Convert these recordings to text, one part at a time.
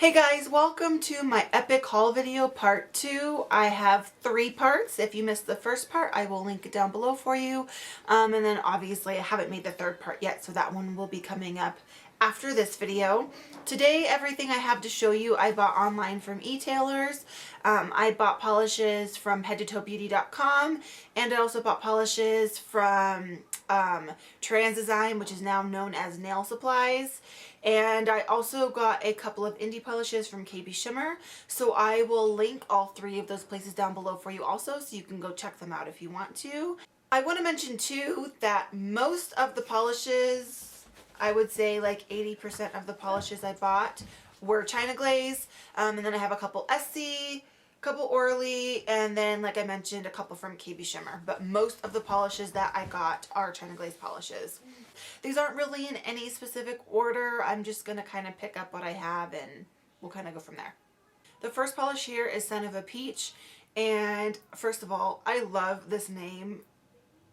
Hey guys, welcome to my epic haul video part 2. I have 3 parts. If you missed the first part, I will link it down below for you. And then obviously I haven't made the third part yet, so that one will be coming up after this video. Today, everything I have to show you I bought online from ETAILERS. I bought polishes from Head2ToeBeauty.com, and I also bought polishes from Transdesign, which is now known as NailSupplies. And I also got a couple of indie polishes from Shimmer. So I will link all 3 of those places down below for you also, so you can go check them out if you want to. I want to mention too that most of the polishes, I would say like 80% of the polishes I bought were China Glaze. And then I have a couple Essie, couple Orly, and then like I mentioned, a couple from Shimmer. But most of the polishes that I got are China Glaze polishes. These aren't really in any specific order. I'm just going to kind of pick up what I have and we'll kind of go from there. The first polish here is Son of a Peach. And first of all, I love this name.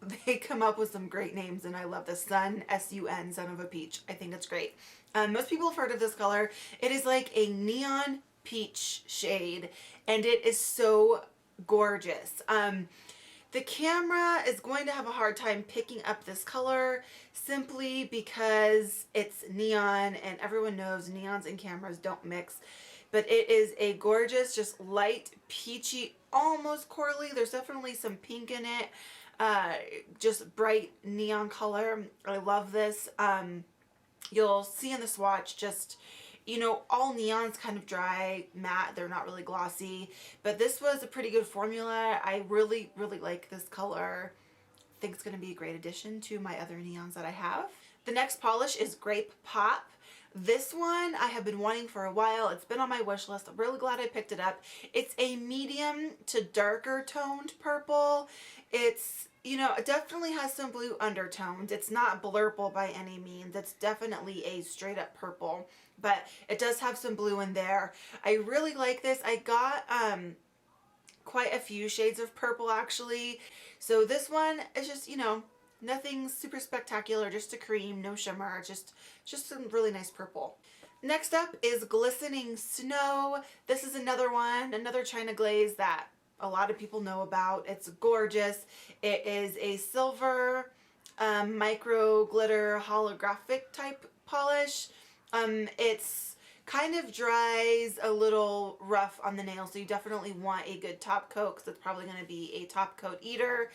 They come up with some great names and I love this. Sun, S-U-N, Son of a Peach. I think it's great. Most people have heard of this color. It is like a neon peach shade and it is so gorgeous. The camera is going to have a hard time picking up this color simply because it's neon and everyone knows neons and cameras don't mix. But it is a gorgeous, just light, peachy, almost corally. There's definitely some pink in it. Just bright neon color. I love this. You'll see in the swatch just, you know, all neons kind of dry, matte. They're not really glossy, but this was a pretty good formula. I really, really like this color. I think it's going to be a great addition to my other neons that I have. The next polish is Grape Pop. This one I have been wanting for a while. It's been on my wish list. I'm really glad I picked it up. It's a medium to darker toned purple. It's, you know, it definitely has some blue undertones. It's not blurple by any means. It's definitely a straight up purple, but it does have some blue in there. I really like this. I got quite a few shades of purple actually. So this one is just, you know, nothing super spectacular, just a cream, no shimmer, just some really nice purple. Next up is Glistening Snow. This is another one, another China Glaze that a lot of people know about. It's gorgeous. It is a silver micro glitter holographic type polish. It's kind of dries a little rough on the nail, so you definitely want a good top coat because it's probably going to be a top coat eater.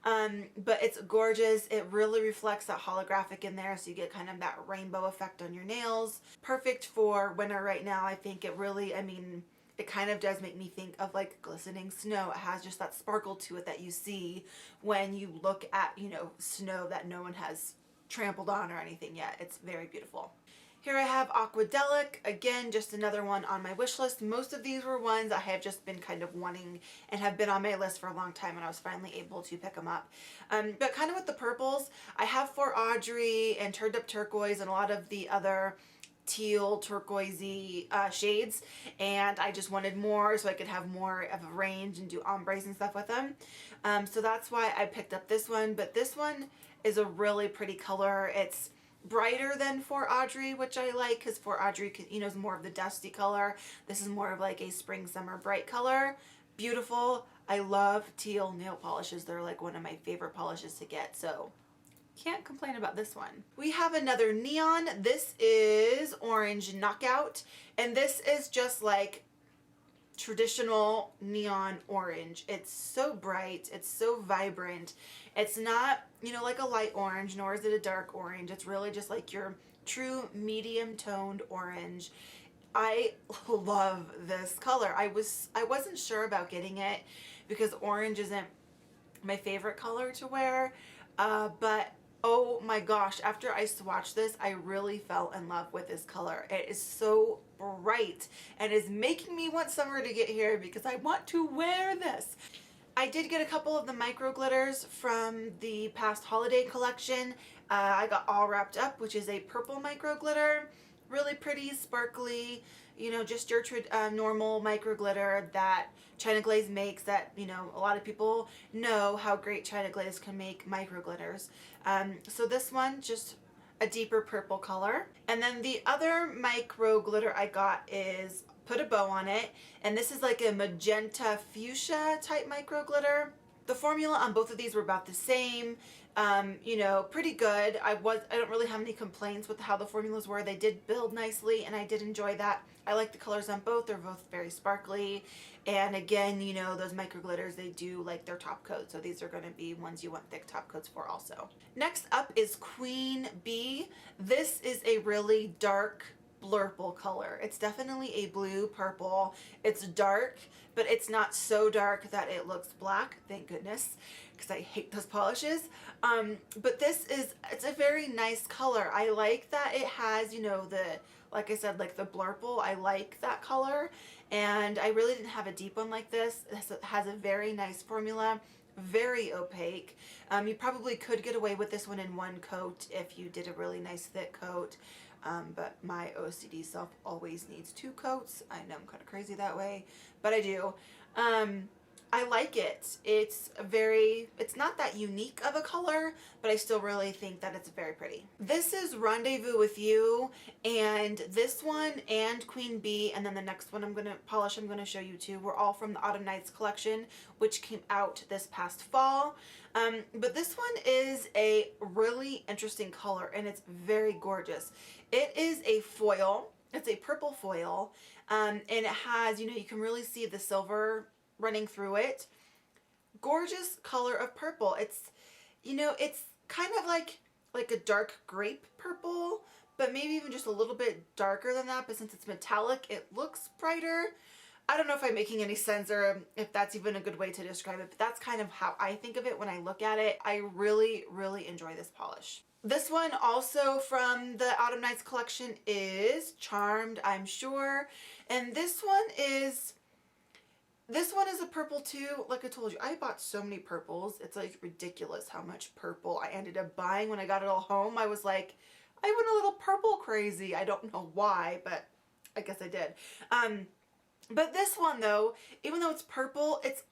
But it's gorgeous. It really reflects that holographic in there, so you get kind of that rainbow effect on your nails. Perfect for winter right now. I think it really, I mean, it kind of does make me think of like glistening snow. It has just that sparkle to it that you see when you look at, you know, snow that no one has trampled on or anything yet. It's very beautiful. Here I have Aquadelic, again, just another one on my wish list. Most of these were ones I have just been kind of wanting and have been on my list for a long time, and I was finally able to pick them up. But kind of with the purples, I have For Audrey and Turned Up Turquoise and a lot of the other teal turquoisey shades, and I just wanted more so I could have more of a range and do ombres and stuff with them. So that's why I picked up this one, but this one is a really pretty color. It's brighter than For Audrey, which I like because For Audrey, you know, is more of the dusty color. This is more of like a spring summer bright color. Beautiful. I love teal nail polishes. They're like one of my favorite polishes to get, so can't complain about this one. We have another neon. This is Orange Knockout, and this is just like traditional neon orange. It's so bright, it's so vibrant. It's not, you know, like a light orange, nor is it a dark orange. It's really just like your true medium toned orange. I love this color. I wasn't sure about getting it because orange isn't my favorite color to wear, but oh my gosh, after I swatched this, I really fell in love with this color. It is so bright and is making me want summer to get here because I want to wear this. I did get a couple of the micro glitters from the past holiday collection. I got All Wrapped Up, which is a purple micro glitter. Really pretty, sparkly, you know, just your normal micro glitter that China Glaze makes, that, you know, a lot of people know how great China Glaze can make micro glitters. So this one, just a deeper purple color. And then the other micro glitter I got is Put a Bow on It, and this is like a magenta fuchsia type micro glitter. The formula on both of these were about the same, you know, pretty good. I don't really have any complaints with how the formulas were. They did build nicely, and I did enjoy that. I like the colors on both. They're both very sparkly. And again, you know, those micro glitters, they do like their top coat. So these are going to be ones you want thick top coats for also. Next up is Queen Bee. This is a really dark blurple color. It's definitely a blue purple. It's dark, but it's not so dark that it looks black, thank goodness, because I hate those polishes. But it's a very nice color. I like that it has, you know, like I said, like the blurple. I like that color, and I really didn't have a deep one like this. It has a very nice formula, very opaque. You probably could get away with this one in one coat if you did a really nice thick coat. But my OCD self always needs 2 coats. I know I'm kind of crazy that way, but I do. I like it. It's not that unique of a color, but I still really think that it's very pretty. This is Rendezvous with You, and this one and Queen Bee, and then the next one I'm going to show you too, were all from the Autumn Nights collection, which came out this past fall. But this one is a really interesting color, and it's very gorgeous. It is a foil. It's a purple foil, and it has, you know, you can really see the silver running through it. Gorgeous color of purple. It's, you know, it's kind of like a dark grape purple, but maybe even just a little bit darker than that, but since it's metallic, it looks brighter. I don't know if I'm making any sense or if that's even a good way to describe it, but that's kind of how I think of it when I look at it. I really, really enjoy this polish. This one also from the Autumn Nights collection is Charmed, I'm Sure. And this one is a purple too. Like I told you, I bought so many purples. It's like ridiculous how much purple I ended up buying when I got it all home. I was like, I went a little purple crazy. I don't know why, but I guess I did. But this one though, even though it's purple, it's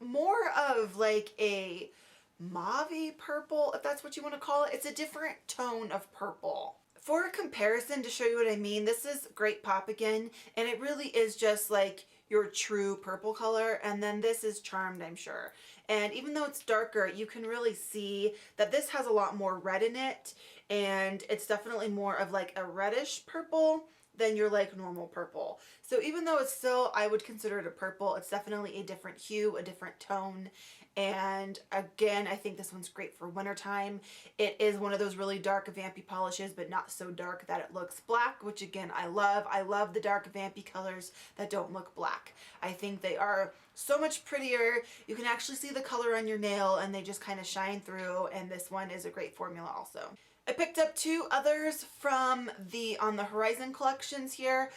more of like a mauve purple, if that's what you want to call it. It's a different tone of purple. For a comparison, to show you what I mean, this is Great Pop again, and it really is just like your true purple color, and then this is Charmed, I'm Sure. And even though it's darker, you can really see that this has a lot more red in it, and it's definitely more of like a reddish purple than your like normal purple. So even though it's still, I would consider it a purple, it's definitely a different hue, a different tone. And again, I think this one's great for wintertime. It is one of those really dark vampy polishes, but not so dark that it looks black, which again, I love. I love the dark vampy colors that don't look black. I think they are so much prettier. You can actually see the color on your nail and they just kind of shine through, and this one is a great formula also. I picked up 2 others from the On the Horizon collections here.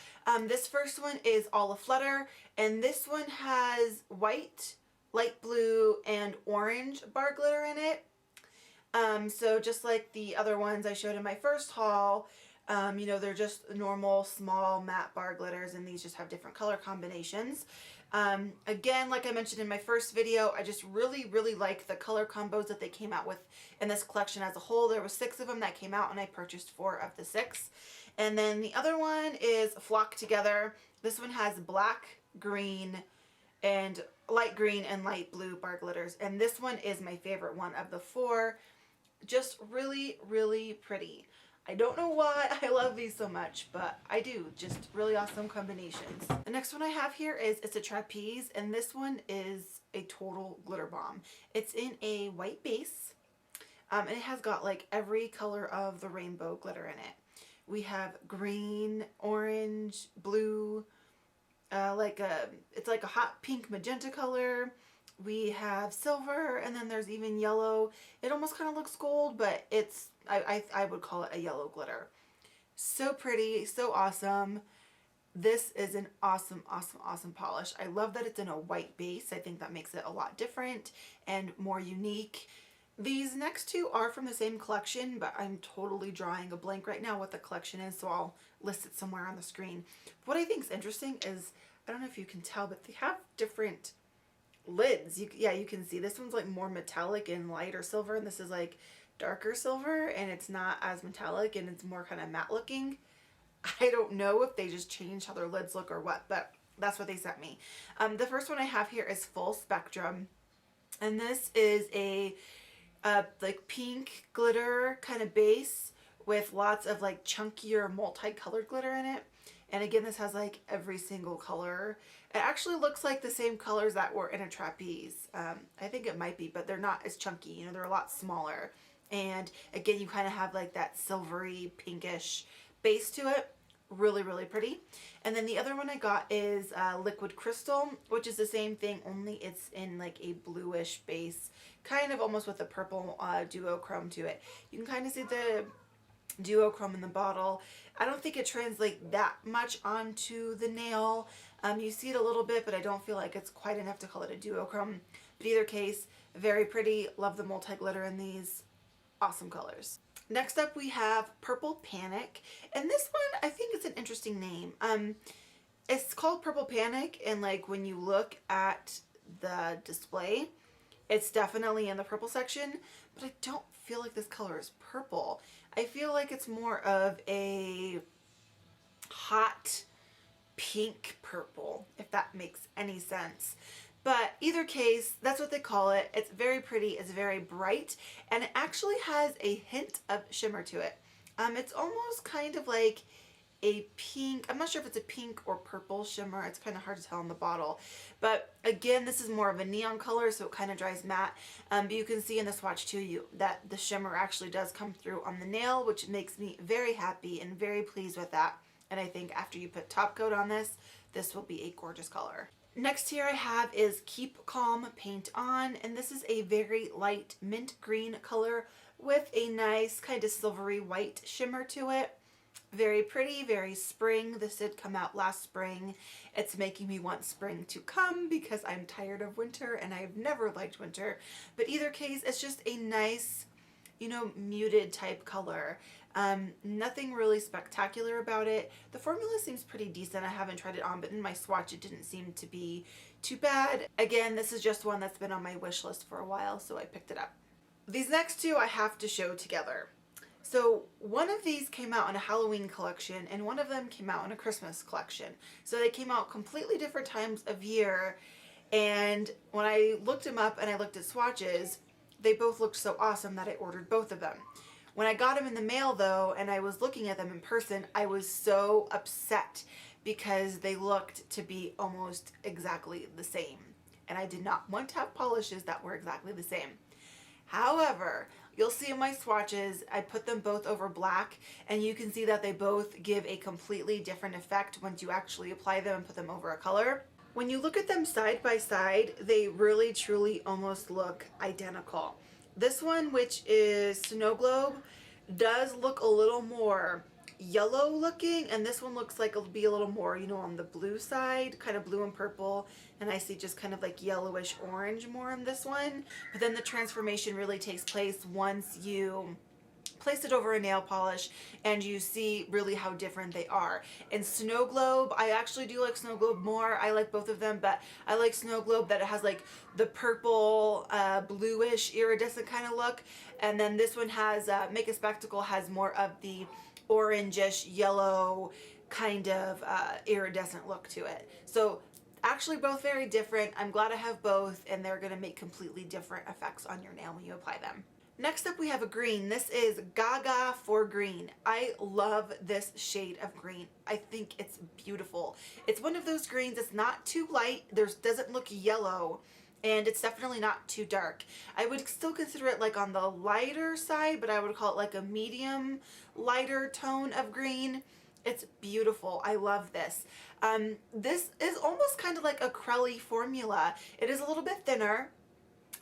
This first one is All Aflutter, and this one has white, light blue, and orange bar glitter in it. So just like the other ones I showed in my first haul, you know, they're just normal small matte bar glitters, and these just have different color combinations. Again, like I mentioned in my first video, I just really, really like the color combos that they came out with in this collection as a whole. There were 6 of them that came out, and I purchased 4 of the 6. And then the other one is Flock Together. This one has black, green, and light green and light blue bar glitters. And this one is my favorite one of the 4. Just really, really pretty. I don't know why I love these so much, but I do. Just really awesome combinations. The next one I have here is It's a Trapeze, and this one is a total glitter bomb. It's in a white base, and it has got like every color of the rainbow glitter in it. We have green, orange, blue, it's like a hot pink magenta color. We have silver, and then there's even yellow. It almost kind of looks gold, but it's, I would call it a yellow glitter. So pretty, so awesome. This is an awesome, awesome, awesome polish. I love that it's in a white base. I think that makes it a lot different and more unique. These next 2 are from the same collection, but I'm totally drawing a blank right now what the collection is, so I'll list it somewhere on the screen. What I think is interesting is, I don't know if you can tell, but they have different lids. Yeah, you can see this one's like more metallic and lighter silver, and this is like darker silver and it's not as metallic and it's more kind of matte looking. I don't know if they just changed how their lids look or what, but that's what they sent me. The first one I have here is Full Spectrum, and this is a like pink glitter kind of base with lots of like chunkier multicolored glitter in it. And again, this has like every single color. It actually looks like the same colors that were in a trapeze. I think it might be, but they're not as chunky, you know, they're a lot smaller. And again, you kind of have like that silvery pinkish base to it. Really, really pretty. And then the other one I got is Liquid Crystal, which is the same thing, only it's in like a bluish base, kind of almost with a purple duochrome to it. You can kind of see the duochrome in the bottle. I don't think it translates that much onto the nail. You see it a little bit, but I don't feel like it's quite enough to call it a duochrome. But either case, very pretty. Love the multi-glitter in these. Awesome colors. Next up we have Purple Panic, and this one I think is an interesting name. It's called Purple Panic, and like when you look at the display, it's definitely in the purple section, but I don't feel like this color is purple. I feel like it's more of a hot pink purple, if that makes any sense. But either case, that's what they call it. It's very pretty, it's very bright, and it actually has a hint of shimmer to it. It's almost kind of like a pink, I'm not sure if it's a pink or purple shimmer. It's kind of hard to tell in the bottle. But again, this is more of a neon color, so it kind of dries matte. But you can see in the swatch too that the shimmer actually does come through on the nail, which makes me very happy and very pleased with that. And I think after you put top coat on this, this will be a gorgeous color. Next here I have is Keep Calm Paint On, and this is a very light mint green color with a nice kind of silvery white shimmer to it. Very pretty, very spring. This did come out last spring. It's making me want spring to come because I'm tired of winter and I've never liked winter. But either case, it's just a nice, you know, muted type color. Nothing really spectacular about it. The formula seems pretty decent. I haven't tried it on, but in my swatch it didn't seem to be too bad. Again, this is just one that's been on my wish list for a while, so I picked it up. These next two I have to show together. So one of these came out in a Halloween collection and one of them came out in a Christmas collection. So they came out completely different times of year, and when I looked them up and I looked at swatches, they both looked so awesome that I ordered both of them. When I got them in the mail though, and I was looking at them in person, I was so upset because they looked to be almost exactly the same. And I did not want to have polishes that were exactly the same. However, you'll see in my swatches, I put them both over black, and you can see that they both give a completely different effect once you actually apply them and put them over a color. When you look at them side by side, they really truly almost look identical. This one, which is Snow Globe, does look a little more yellow looking, and this one looks like it'll be a little more, you know, on the blue side, kind of blue and purple, and I see just kind of like yellowish orange more on this one. But then the transformation really takes place once you place it over a nail polish and you see really how different they are. In Snow Globe, I actually do like Snow Globe more. I like both of them, but I like Snow Globe that it has like the purple, bluish, iridescent kind of look. And then this one has, Make a Spectacle has more of the orangish, yellow kind of iridescent look to it. So actually both very different. I'm glad I have both, and they're going to make completely different effects on your nail when you apply them. Next up we have a green. This is Gaga for Green. I love this shade of green. I think it's beautiful. It's one of those greens that's not too light, doesn't look yellow, and it's definitely not too dark. I would still consider it like on the lighter side, but I would call it like a medium lighter tone of green. It's beautiful. I love this. This is almost kind of like a Crelly formula. It is a little bit thinner.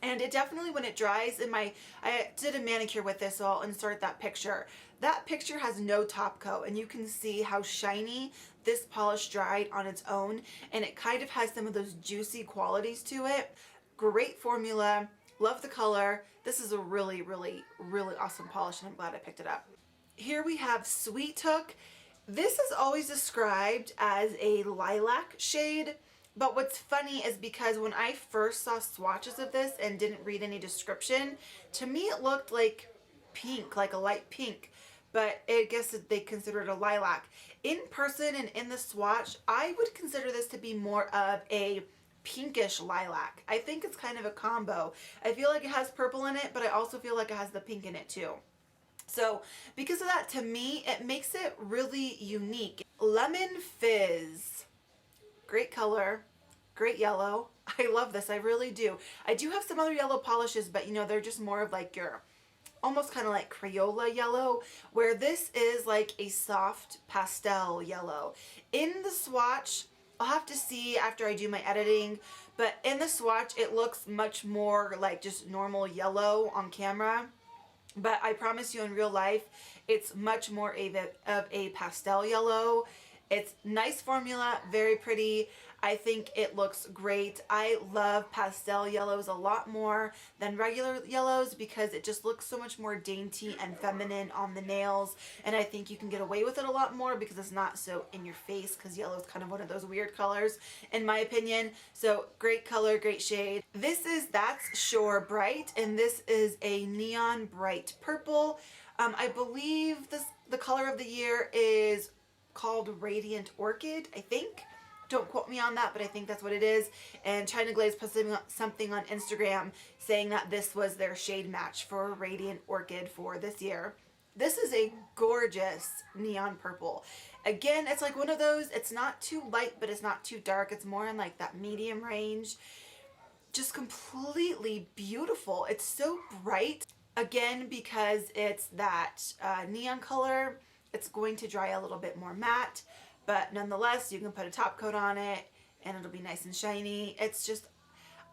And it definitely, when it dries, I did a manicure with this, so I'll insert that picture. That picture has no top coat, and you can see how shiny this polish dried on its own, and it kind of has some of those juicy qualities to it. Great formula. Love the color. This is a really, really, really awesome polish, and I'm glad I picked it up. Here we have Sweet Hook. This is always described as a lilac shade. But what's funny is because when I first saw swatches of this and didn't read any description, to me it looked like pink, like a light pink, but I guess they consider it a lilac. In person and in the swatch, I would consider this to be more of a pinkish lilac. I think it's kind of a combo. I feel like it has purple in it, but I also feel like it has the pink in it too. So because of that, to me, it makes it really unique. Lemon Fizz. Great color. Great yellow. I love this. I really do. I do have some other yellow polishes, but you know, they're just more of like your almost kind of like Crayola yellow, where this is like a soft pastel yellow. In the swatch, I'll have to see after I do my editing, but in the swatch, it looks much more like just normal yellow on camera. But I promise you in real life, it's much more of a pastel yellow. It's nice formula, very pretty. I think it looks great. I love pastel yellows a lot more than regular yellows because it just looks so much more dainty and feminine on the nails. And I think you can get away with it a lot more because it's not so in your face, because yellow is kind of one of those weird colors in my opinion. So great color, great shade. This is That's Shore Bright, and this is a neon bright purple. I believe the color of the year is called Radiant Orchid, I think. Don't quote me on that, but I think that's what it is. And China Glaze posted something on Instagram saying that this was their shade match for Radiant Orchid for this year. This is a gorgeous neon purple. Again, it's like one of those, it's not too light, but it's not too dark. It's more in like that medium range. Just completely beautiful. It's so bright. Again, because it's that neon color, it's going to dry a little bit more matte, but nonetheless, you can put a top coat on it and it'll be nice and shiny. It's just,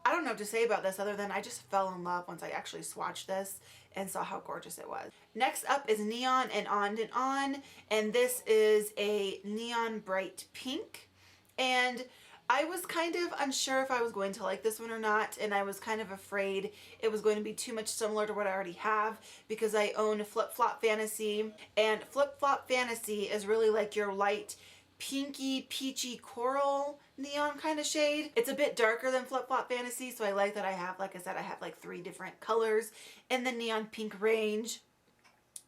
I don't know what to say about this other than I just fell in love once I actually swatched this and saw how gorgeous it was. Next up is Neon and On, and this is a neon bright pink. And I was kind of unsure if I was going to like this one or not, and I was kind of afraid it was going to be too much similar to what I already have because I own Flip Flop Fantasy, and Flip Flop Fantasy is really like your light pinky peachy coral neon kind of shade. It's a bit darker than Flip Flop Fantasy, so I like that I have, like I said, I have like 3 different colors in the neon pink range.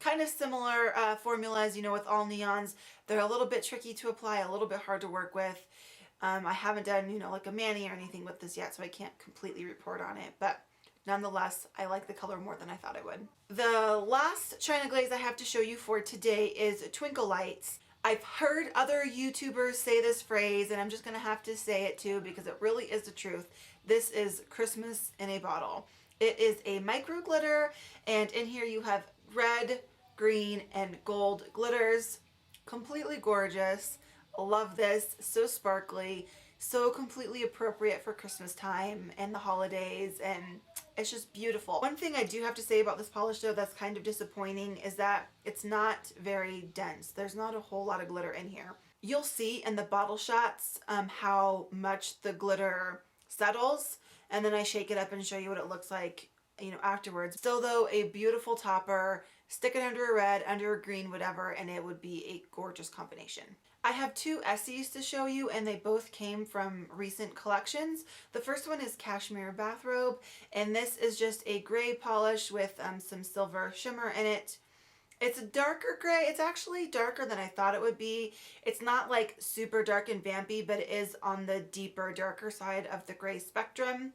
Kind of similar formula as you know with all neons. They're a little bit tricky to apply, a little bit hard to work with. I haven't done, you know, like a mani or anything with this yet, so I can't completely report on it, but nonetheless, I like the color more than I thought I would. The last China Glaze I have to show you for today is Twinkle Lights. I've heard other YouTubers say this phrase, and I'm just going to have to say it too because it really is the truth. This is Christmas in a bottle. It is a micro glitter, and in here you have red, green, and gold glitters. Completely gorgeous. Love this. So sparkly, so completely appropriate for Christmas time and the holidays, and it's just beautiful. One thing I do have to say about this polish though that's kind of disappointing is that it's not very dense. There's not a whole lot of glitter in here. You'll see in the bottle shots how much the glitter settles, and then I shake it up and show you what it looks like, you know, afterwards. Still though, a beautiful topper. Stick it under a red, under a green, whatever, and it would be a gorgeous combination. I have 2 Essies to show you, and they both came from recent collections. The first one is Cashmere Bathrobe, and this is just a gray polish with some silver shimmer in it. It's a darker gray. It's actually darker than I thought it would be. It's not like super dark and vampy, but it is on the deeper, darker side of the gray spectrum.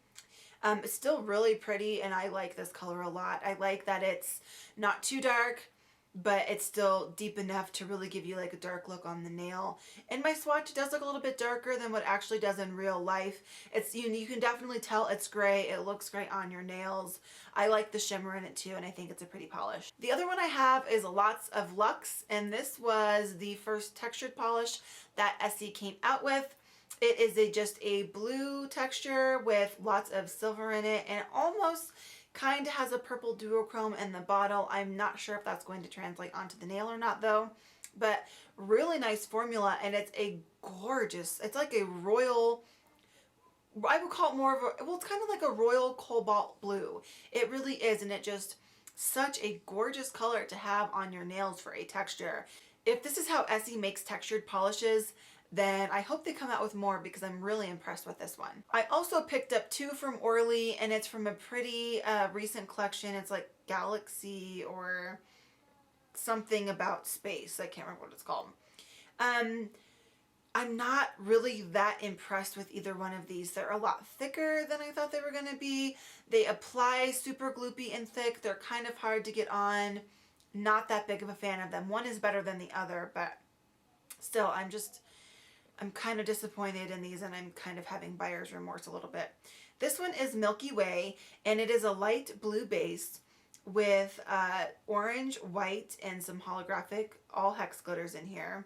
It's still really pretty, and I like this color a lot. I like that it's not too dark, but it's still deep enough to really give you like a dark look on the nail. In my swatch, it does look a little bit darker than what it actually does in real life. It's, you can definitely tell it's gray. It looks great on your nails. I like the shimmer in it too, and I think it's a pretty polish. The other one I have is Lots of Luxe, and this was the first textured polish that Essie came out with. It is just a blue texture with lots of silver in it, and it almost kind of has a purple duochrome in the bottle. I'm not sure if that's going to translate onto the nail or not though, but really nice formula, and it's a gorgeous, it's like a royal, I would call it more of a, well, it's kind of like a royal cobalt blue. It really is, and it just, such a gorgeous color to have on your nails for a texture. If this is how Essie makes textured polishes, then I hope they come out with more because I'm really impressed with this one. I also picked up 2 from Orly, and it's from a pretty recent collection. It's like Galaxy or something about space. I can't remember what it's called. I'm not really that impressed with either one of these. They're a lot thicker than I thought they were going to be. They apply super gloopy and thick. They're kind of hard to get on. Not that big of a fan of them. One is better than the other, but still, I'm kind of disappointed in these, and I'm kind of having buyer's remorse a little bit. This one is Milky Way, and it is a light blue base with orange, white, and some holographic all hex glitters in here.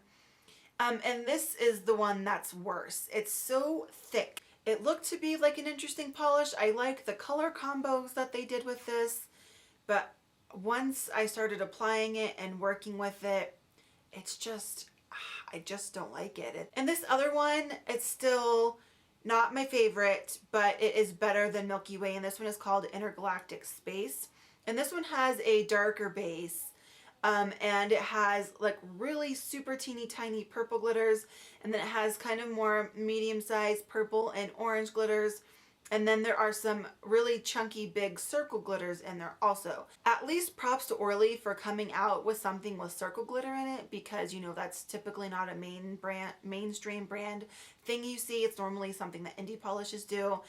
And this is the one that's worse. It's so thick. It looked to be like an interesting polish. I like the color combos that they did with this, but once I started applying it and working with it, it's just, I just don't like it. And this other one, it's still not my favorite, but it is better than Milky Way, and this one is called Intergalactic Space. And this one has a darker base. And it has like really super teeny tiny purple glitters, and then it has kind of more medium-sized purple and orange glitters, and then there are some really chunky big circle glitters in there also. At least props to Orly for coming out with something with circle glitter in it, because you know that's typically not a mainstream brand thing you see. It's normally something that indie polishes do.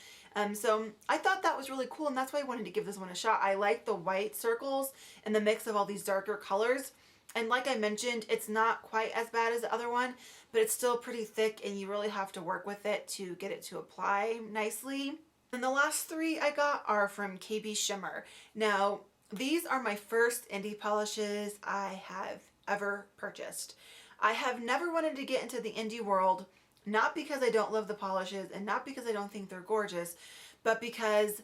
So I thought that was really cool, and that's why I wanted to give this one a shot. I like the white circles and the mix of all these darker colors. And like I mentioned, it's not quite as bad as the other one, but it's still pretty thick, and you really have to work with it to get it to apply nicely. And the last 3 I got are from KB Shimmer. Now, these are my first indie polishes I have ever purchased. I have never wanted to get into the indie world, not because I don't love the polishes and not because I don't think they're gorgeous, but because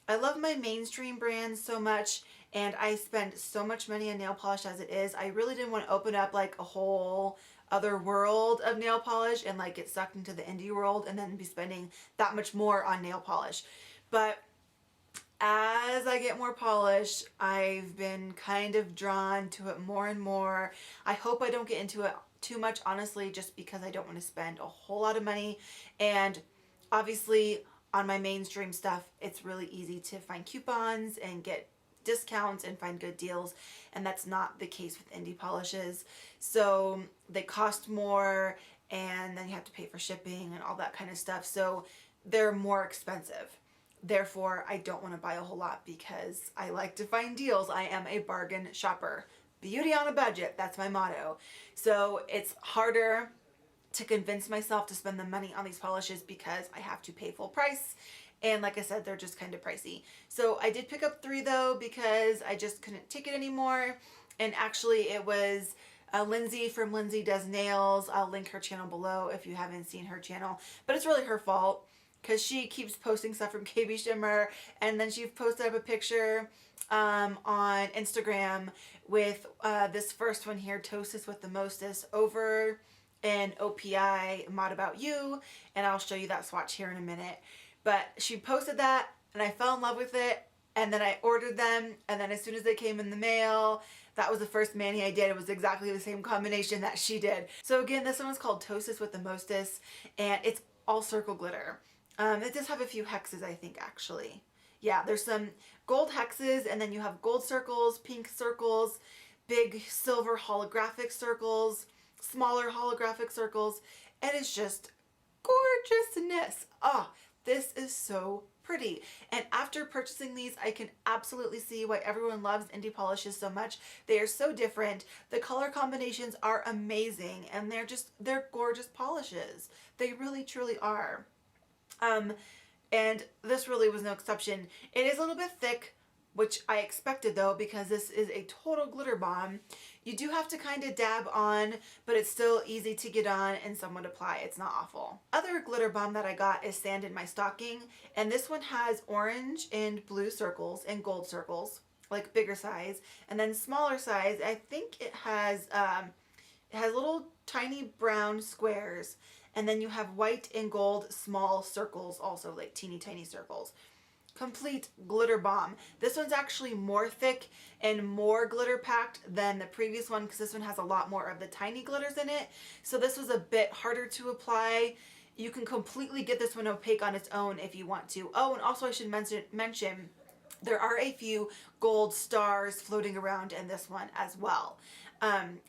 I love my mainstream brands so much, and I spend so much money on nail polish as it is. I really didn't want to open up like a whole other world of nail polish and like get sucked into the indie world and then be spending that much more on nail polish. But as I get more polish, I've been kind of drawn to it more and more. I hope I don't get into it too much, honestly, just because I don't want to spend a whole lot of money. And obviously on my mainstream stuff, it's really easy to find coupons and get discounts and find good deals, and that's not the case with indie polishes. So they cost more, and then you have to pay for shipping and all that kind of stuff, so they're more expensive. Therefore, I don't want to buy a whole lot because I like to find deals. I am a bargain shopper. Beauty on a budget, that's my motto. So it's harder to convince myself to spend the money on these polishes because I have to pay full price. And like I said, they're just kind of pricey. So I did pick up 3 though, because I just couldn't take it anymore. And actually it was Lindsay from Lindsay Does Nails. I'll link her channel below if you haven't seen her channel. But it's really her fault because she keeps posting stuff from KB Shimmer. And then she posted up a picture on Instagram with this first one here, Toastus with the Mostest, over in OPI Mod About You. And I'll show you that swatch here in a minute. But she posted that, and I fell in love with it, and then I ordered them, and then as soon as they came in the mail, that was the first mani I did. It was exactly the same combination that she did. So again, this one was called Toastus with the Mostest, and it's all circle glitter. It does have a few hexes, I think, actually. Yeah, there's some gold hexes, and then you have gold circles, pink circles, big silver holographic circles, smaller holographic circles, and it's just gorgeousness. Oh, this is so pretty. And after purchasing these, I can absolutely see why everyone loves indie polishes so much. They are so different. The color combinations are amazing, and they're gorgeous polishes. They really truly are. And this really was no exception. It is a little bit thick, which I expected though, because this is a total glitter bomb. You do have to kind of dab on, but it's still easy to get on and somewhat apply. It's not awful. Other glitter bomb that I got is Sand in My Stocking, and this one has orange and blue circles and gold circles, like bigger size, and then smaller size. I think it has little tiny brown squares, and then you have white and gold small circles also, like teeny tiny circles. complete glitter bomb. This one's actually more thick and more glitter packed than the previous one because this one has a lot more of the tiny glitters in it. So this was a bit harder to apply. You can completely get this one opaque on its own if you want to. Oh, and also I should mention there are a few gold stars floating around in this one as well.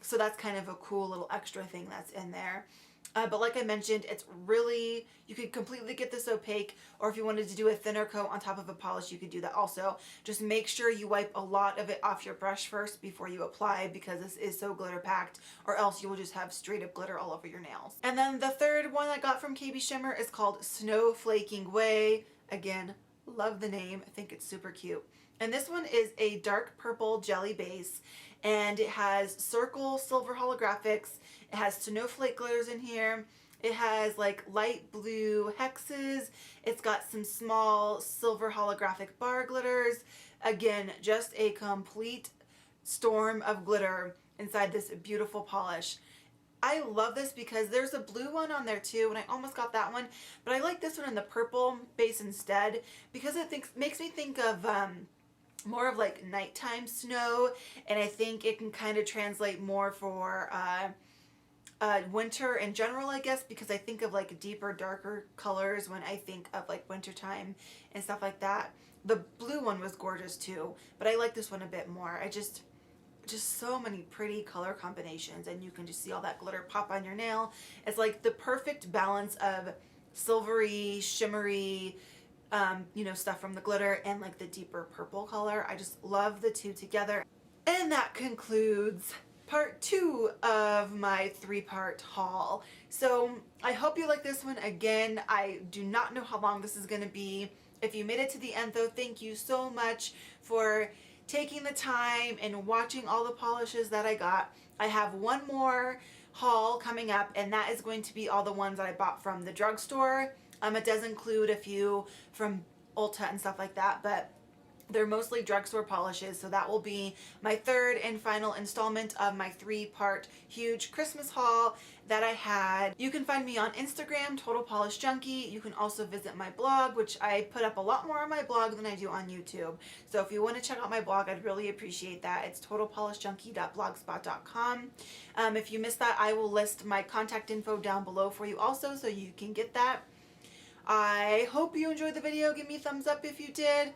So that's kind of a cool little extra thing that's in there. But like I mentioned, it's really, you could completely get this opaque, or if you wanted to do a thinner coat on top of a polish, you could do that also. Just make sure you wipe a lot of it off your brush first before you apply, because this is so glitter packed, or else you will just have straight up glitter all over your nails. And then the third one I got from KB Shimmer is called Snowflaking Way. Again, love the name. I think it's super cute. And this one is a dark purple jelly base, and it has circle silver holographics. It has snowflake glitters in here. It has like light blue hexes. It's got some small silver holographic bar glitters. Again, just a complete storm of glitter inside this beautiful polish. I love this because there's a blue one on there too, and I almost got that one, but I like this one in the purple base instead because it makes me think of more of like nighttime snow, and I think it can kind of translate more for winter in general, I guess, because I think of like deeper, darker colors when I think of like wintertime and stuff like that. The blue one was gorgeous too, but I like this one a bit more. Just so many pretty color combinations, and you can just see all that glitter pop on your nail. It's like the perfect balance of silvery, shimmery, you know, stuff from the glitter and like the deeper purple color. I just love the two together. And that concludes part 2 of my 3-part haul. So I hope you like this one. Again, I do not know how long this is going to be. If you made it to the end though, thank you so much for taking the time and watching all the polishes that I got. I have one more haul coming up, and that is going to be all the ones that I bought from the drugstore. It does include a few from Ulta and stuff like that, but they're mostly drugstore polishes, so that will be my third and final installment of my 3-part huge Christmas haul that I had. You can find me on Instagram, Total Polish Junkie. You can also visit my blog, which I put up a lot more on my blog than I do on YouTube. So if you want to check out my blog, I'd really appreciate that. It's totalpolishjunkie.blogspot.com. If you missed that, I will list my contact info down below for you also, so you can get that. I hope you enjoyed the video. Give me a thumbs up if you did.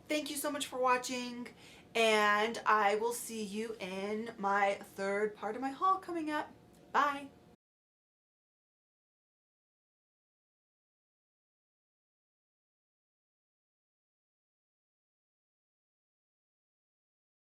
Thank you so much for watching, and I will see you in my 3rd part of my haul coming up. Bye!